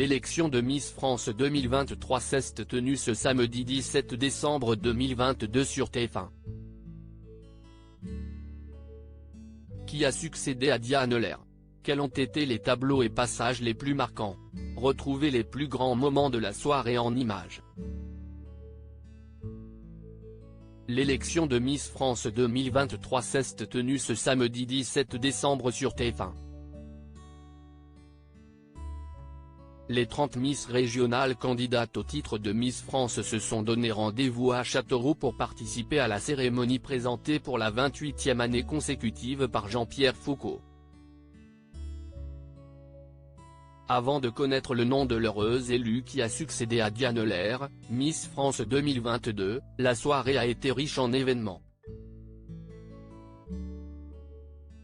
L'élection de Miss France 2023 s'est tenue ce samedi 17 décembre 2022 sur TF1. Qui a succédé à Diane Lair? Quels ont été les tableaux et passages les plus marquants? Retrouvez les plus grands moments de la soirée en images. L'élection de Miss France 2023 s'est tenue ce samedi 17 décembre sur TF1. Les 30 Miss régionales candidates au titre de Miss France se sont donné rendez-vous à Châteauroux pour participer à la cérémonie présentée pour la 28e année consécutive par Jean-Pierre Foucault. Avant de connaître le nom de l'heureuse élue qui a succédé à Diane Lair, Miss France 2022, la soirée a été riche en événements.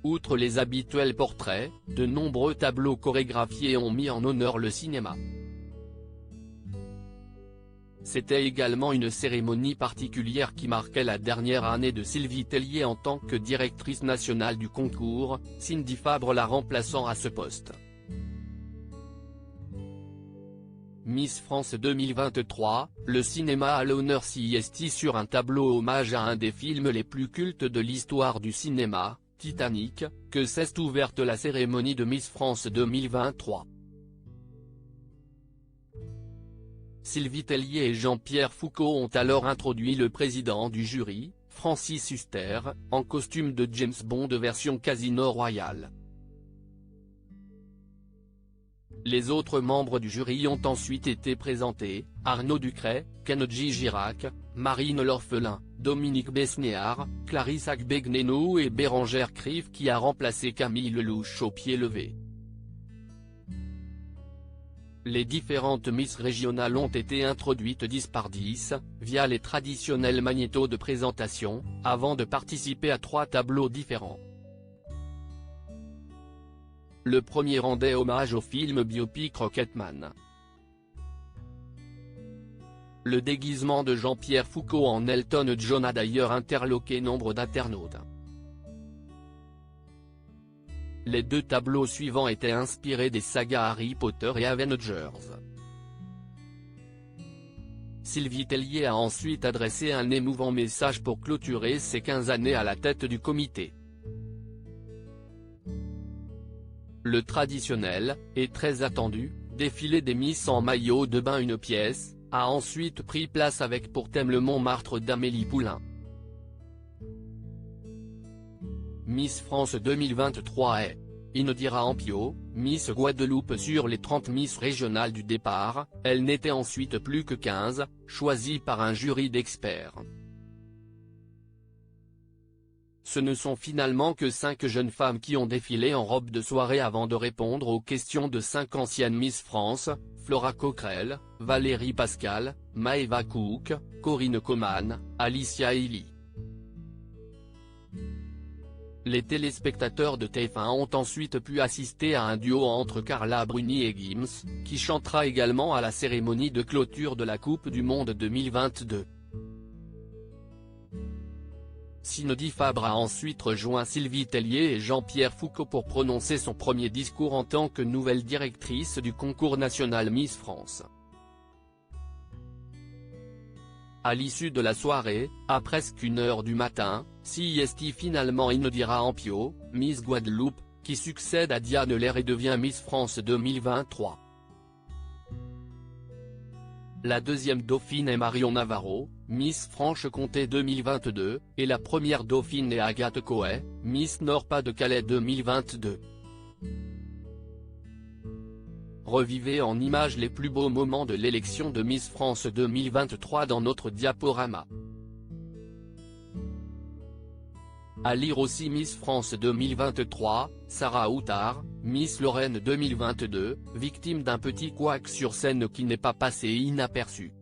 Outre les habituels portraits, de nombreux tableaux chorégraphiés ont mis en honneur le cinéma. C'était également une cérémonie particulière qui marquait la dernière année de Sylvie Tellier en tant que directrice nationale du concours, Cindy Fabre la remplaçant à ce poste. Miss France 2023, le cinéma à l'honneur CIST sur un tableau hommage à un des films les plus cultes de l'histoire du cinéma, Titanic, que s'est ouverte la cérémonie de Miss France 2023. Sylvie Tellier et Jean-Pierre Foucault ont alors introduit le président du jury, Francis Huster, en costume de James Bond version Casino Royale. Les autres membres du jury ont ensuite été présentés, Arnaud Ducret, Kenji Girac, Marine L'Orphelin, Dominique Besnéard, Clarisse Agbegneno et Bérangère Krief qui a remplacé Camille Lelouch au pied levé. Les différentes Miss régionales ont été introduites 10 par 10, via les traditionnels magnétos de présentation, avant de participer à 3 tableaux différents. Le premier rendait hommage au film biopic Rocketman. Le déguisement de Jean-Pierre Foucault en Elton John a d'ailleurs interloqué nombre d'internautes. Les 2 tableaux suivants étaient inspirés des sagas Harry Potter et Avengers. Sylvie Tellier a ensuite adressé un émouvant message pour clôturer ses 15 années à la tête du comité. Le traditionnel, et très attendu, défilé des Miss en maillot de bain une pièce, a ensuite pris place avec pour thème le Montmartre d'Amélie Poulain. Miss France 2023 est Indira Ampio, Miss Guadeloupe sur les 30 Miss régionales du départ, elle n'était ensuite plus que 15, choisies par un jury d'experts. Ce ne sont finalement que 5 jeunes femmes qui ont défilé en robe de soirée avant de répondre aux questions de 5 anciennes Miss France, Flora Coquerel, Valérie Pascal, Maëva Cook, Corinne Coman, Alicia Eily. Les téléspectateurs de TF1 ont ensuite pu assister à un duo entre Carla Bruni et Gims, qui chantera également à la cérémonie de clôture de la Coupe du Monde 2022. Cindy Fabre a ensuite rejoint Sylvie Tellier et Jean-Pierre Foucault pour prononcer son premier discours en tant que nouvelle directrice du concours national Miss France. À l'issue de la soirée, à presque 1h du matin, CIST finalement Indira Ampio, Miss Guadeloupe, qui succède à Diane Lair et devient Miss France 2023. La deuxième dauphine est Marion Navarro, Miss Franche-Comté 2022, et la première dauphine est Agathe Coët, Miss Nord-Pas-de-Calais 2022. Revivez en images les plus beaux moments de l'élection de Miss France 2023 dans notre diaporama. À lire aussi Miss France 2023, Sarah Outard, Miss Lorraine 2022, victime d'un petit couac sur scène qui n'est pas passé inaperçu.